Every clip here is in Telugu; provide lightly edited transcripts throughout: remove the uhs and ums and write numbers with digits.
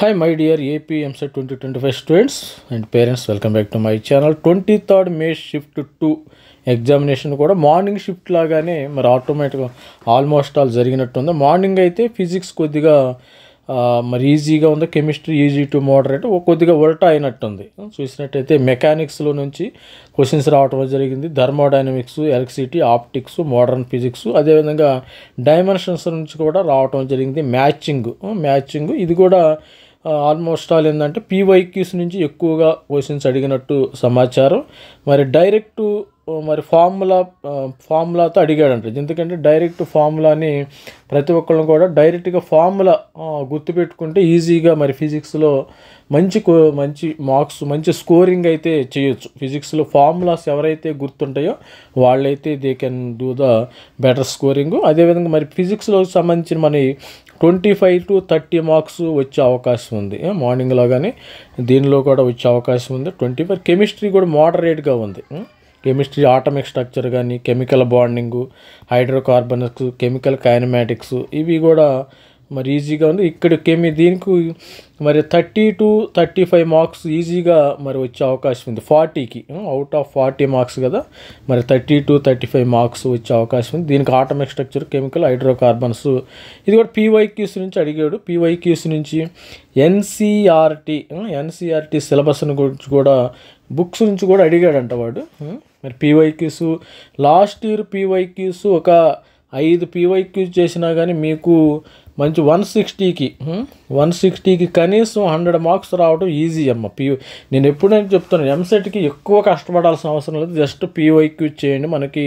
Hi, my dear AP MSET 2025 students and parents. Welcome back to my channel. 23rd May shift to examination కూడా మార్నింగ్ షిఫ్ట్ లాగానే మరి ఆటోమేటిక్గా ఆల్మోస్ట్ ఆల్ జరిగినట్టుంది. మార్నింగ్ అయితే ఫిజిక్స్ కొద్దిగా మరి ఈజీగా ఉంది, కెమిస్ట్రీ ఈజీ టు మోడరేట్ కొద్దిగా ఉల్టా అయినట్టుంది. చూసినట్టయితే మెకానిక్స్లో నుంచి క్వశ్చన్స్ రావటం జరిగింది, thermodynamics, electricity, optics, modern physics, అదేవిధంగా డైమెన్షన్స్ నుంచి కూడా రావటం జరిగింది. మ్యాచింగ్ ఇది కూడా ఆల్మోస్ట్ ఆల్ ఏంటంటే పీవైక్యూస్ నుంచి ఎక్కువగా క్వశ్చన్స్ అడిగినట్టు సమాచారం. మరి డైరెక్ట్ మరి ఫార్ములాతో అడిగాడంట. ఎందుకంటే డైరెక్ట్ ఫార్ములాని ప్రతి ఒక్కళ్ళు కూడా డైరెక్ట్గా ఫార్ములా గుర్తుపెట్టుకుంటే ఈజీగా మరి ఫిజిక్స్లో మంచి మార్క్స్, మంచి స్కోరింగ్ అయితే చేయొచ్చు. ఫిజిక్స్లో ఫార్ములాస్ ఎవరైతే గుర్తుంటాయో వాళ్ళైతే they can do the better scoring. అదేవిధంగా మరి ఫిజిక్స్లో సంబంధించిన మన 25 to 30 మార్క్స్ వచ్చే అవకాశం ఉంది మార్నింగ్లో, కానీ దీనిలో కూడా వచ్చే అవకాశం ఉంది. 25 కెమిస్ట్రీ కూడా మోడరేట్గా ఉంది. కెమిస్ట్రీ ఆటమిక్ స్ట్రక్చర్ కానీ, chemical bonding, hydrocarbons, chemical kinematics ఇవి కూడా మరి ఈజీగా ఉంది. ఇక్కడ దీనికి మరి 30 to 35 మార్క్స్ ఈజీగా మరి వచ్చే అవకాశం ఉంది. 40కి అవుట్ ఆఫ్ 40 మార్క్స్ కదా, మరి 30 to 35 మార్క్స్ వచ్చే అవకాశం ఉంది. దీనికి ఆటమిక్ స్ట్రక్చర్, కెమికల్, హైడ్రోకార్బన్స్ ఇది కూడా పీవైక్యూస్ నుంచి అడిగాడు. పీవైక్యూస్ నుంచి ఎన్సీఆర్టీ సిలబస్ గురించి కూడా, బుక్స్ నుంచి కూడా అడిగాడంట వాడు. మరి పీవైక్యూస్ లాస్ట్ ఇయర్ పీవైక్యూస్ ఒక 5 పీవైక్యూస్ చేసినా కానీ మీకు మంచి 160కి కనీసం 100 మార్క్స్ రావడం ఈజీ అమ్మ. నేను ఎప్పుడైనా చెప్తాను, ఎంసెట్కి ఎక్కువ కష్టపడాల్సిన అవసరం లేదు, జస్ట్ పీవైక్యూస్ చేయండి. మనకి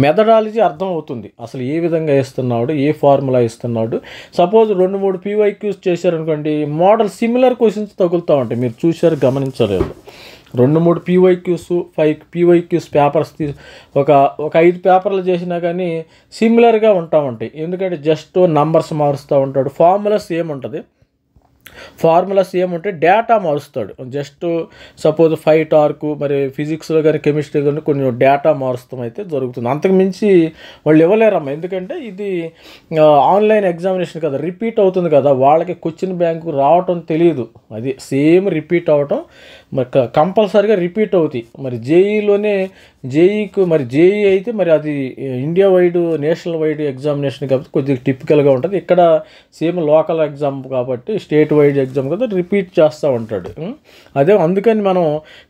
మెథడాలజీ అర్థం అవుతుంది, అసలు ఏ విధంగా ఇస్తున్నాడు, ఏ ఫార్ములా ఇస్తున్నాడు. సపోజ్ 2-3 పీవైక్యూస్ చేశారనుకోండి, మోడల్ సిమిలర్ క్వశ్చన్స్ తగులుతూ ఉంటాయి. మీరు చూశారు, గమనించలేదు. 2-3 పీవైక్యూస్, 5 పీవైక్యూస్ పేపర్స్ ఒక 5 పేపర్లు చేసినా కానీ సిమిలర్గా ఉంటాయి. ఎందుకంటే జస్ట్ నంబర్స్ మారుస్తూ ఉంటాడు, ఫార్ములా సేమ్ ఉంటే డేటా మారుస్తాడు. జస్ట్ సపోజ్ 5 టార్కు మరి ఫిజిక్స్లో కానీ కెమిస్ట్రీ కానీ కొన్ని డేటా మారుస్తాం అయితే జరుగుతుంది. అంతకుమించి వాళ్ళు ఇవ్వలేరమ్మా. ఎందుకంటే ఇది ఆన్లైన్ ఎగ్జామినేషన్ కదా, రిపీట్ అవుతుంది కదా, వాళ్ళకి క్వశ్చన్ బ్యాంకు రావటం తెలియదు. అది సేమ్ రిపీట్ అవటం మరి కంపల్సరీగా రిపీట్ అవుతాయి. మరి జేఈకి మరి జేఈ అయితే మరి అది India wide, national wide examination కాబట్టి కొద్దిగా టిపికల్గా ఉంటుంది. ఇక్కడ సేమ్ లోకల్ ఎగ్జామ్ కాబట్టి స్టేట్ వైడ్ ఎగ్జామ్ కదా, రిపీట్ చేస్తూ ఉంటాడు. అదే అందుకని మనం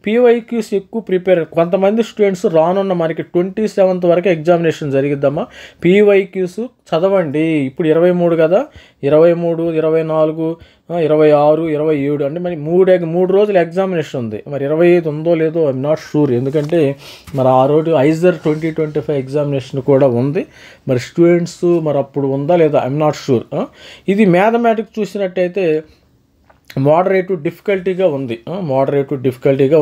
పీవైక్యూస్ ఎక్కువ ప్రిపేర్. కొంతమంది స్టూడెంట్స్ రానున్న మనకి 27th వరకు ఎగ్జామినేషన్ జరిగిద్దామా, పీవైక్యూస్ చదవండి. ఇప్పుడు 23 కదా, 23, 24, 26, 27 అంటే మరి 3 రోజులు ఎగ్జామినేషన్ ఉంది. మరి 25 ఉందో లేదో ఐఎమ్ నాట్ షూర్. ఎందుకంటే మరి ఆ రోజు ఐజర్ 2025 ఎగ్జామినేషన్ కూడా ఉంది. మరి స్టూడెంట్స్ మరి అప్పుడు ఉందా లేదా ఐఎమ్ నాట్ షూర్. ఇది మ్యాథమెటిక్స్ చూసినట్టయితే మోడరేటివ్ డిఫికల్టీగా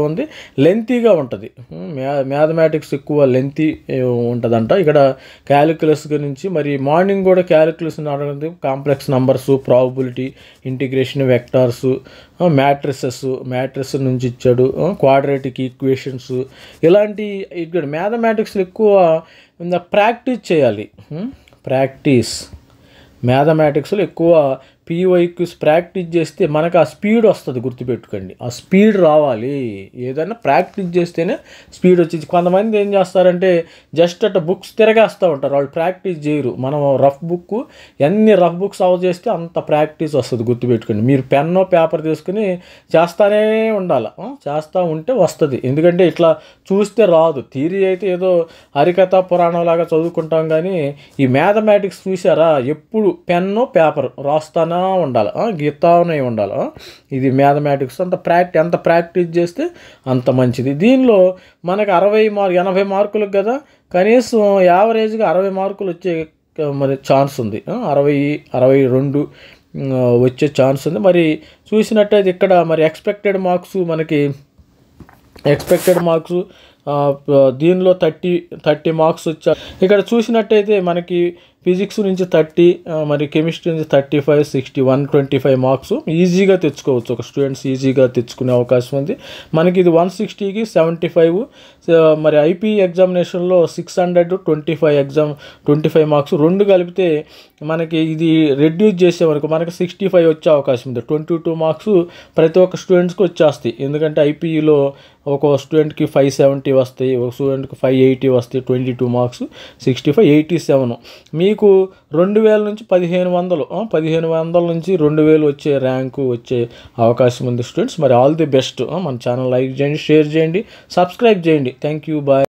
ఉంది, లెంతీగా ఉంటుంది. మ్యాథమెటిక్స్ ఎక్కువ లెంతీ ఉంటుందంట. ఇక్కడ క్యాలిక్యులస్ గురించి మరి మార్నింగ్ కూడా క్యాలిక్యులస్ అడగదు, complex numbers, probability, integration, vectors, matrices నుంచి ఇచ్చాడు, క్వాడ్రాటిక్ ఈక్వేషన్స్, ఇలాంటి ఇక్కడ మ్యాథమెటిక్స్లో ఎక్కువ ప్రాక్టీస్ చేయాలి. మ్యాథమెటిక్స్లో ఎక్కువ పీవైక్యూస్ ప్రాక్టీస్ చేస్తే మనకు ఆ స్పీడ్ వస్తుంది. గుర్తుపెట్టుకోండి, ఆ స్పీడ్ రావాలి. ఏదైనా ప్రాక్టీస్ చేస్తేనే స్పీడ్ వచ్చేది. కొంతమంది ఏం చేస్తారంటే జస్ట్ అట్లా బుక్స్ తిరగేస్తూ ఉంటారు, వాళ్ళు ప్రాక్టీస్ చేయరు. మనం ఎన్ని రఫ్ బుక్స్ అవ చేస్తే అంత ప్రాక్టీస్ వస్తుంది. గుర్తుపెట్టుకోండి, మీరు పెన్నో పేపర్ తీసుకుని చేస్తూ ఉంటే వస్తుంది. ఎందుకంటే ఇట్లా చూస్తే రాదు. థియరీ అయితే ఏదో హరికథ పురాణం లాగా చదువుకుంటాం, కానీ ఈ మ్యాథమెటిక్స్ చూసారా, ఎప్పుడు పెన్నో పేపర్ రాస్తానా గీతానే ఉండాలి. ఇది మ్యాథమెటిక్స్ ఎంత ప్రాక్టీస్ చేస్తే అంత మంచిది. దీనిలో మనకు 80 మార్కులకు కదా, కనీసం యావరేజ్గా 60 మార్కులు వచ్చే మరి ఛాన్స్ ఉంది. 62 వచ్చే ఛాన్స్ ఉంది. మరి చూసినట్టయితే ఇక్కడ మరి ఎక్స్పెక్టెడ్ మార్క్స్ దీనిలో 30 మార్క్స్ వచ్చా. ఇక్కడ చూసినట్టయితే మనకి ఫిజిక్స్ నుంచి 30, మరి కెమిస్ట్రీ నుంచి 35, 60, 125 మార్క్స్ ఈజీగా తెచ్చుకోవచ్చు. ఒక స్టూడెంట్స్ ఈజీగా తెచ్చుకునే అవకాశం ఉంది. మనకి ఇది 160కి 75. మరి ఐపీ ఎగ్జామినేషన్లో 625 మార్క్స్ రెండు కలిపితే మనకి ఇది రెడ్యూస్ చేసేవరకు మనకి 65 వచ్చే అవకాశం ఉంది. 22 మార్క్స్ ప్రతి ఒక్క స్టూడెంట్స్కి వచ్చేస్తాయి. ఎందుకంటే ఐపీఈలో ఒక స్టూడెంట్కి 570 వస్తాయి, ఒక స్టూడెంట్కి 580 వస్తాయి. 22 మార్క్స్ 65, 87. మీకు 2000 నుంచి 1500 నుంచి 2000 వచ్చే ర్యాంకు వచ్చే అవకాశం ఉంది స్టూడెంట్స్. మరి ఆల్ ది బెస్ట్. మన ఛానల్ లైక్ చేయండి, షేర్ చేయండి, సబ్స్క్రైబ్ చేయండి. Thank you, bye.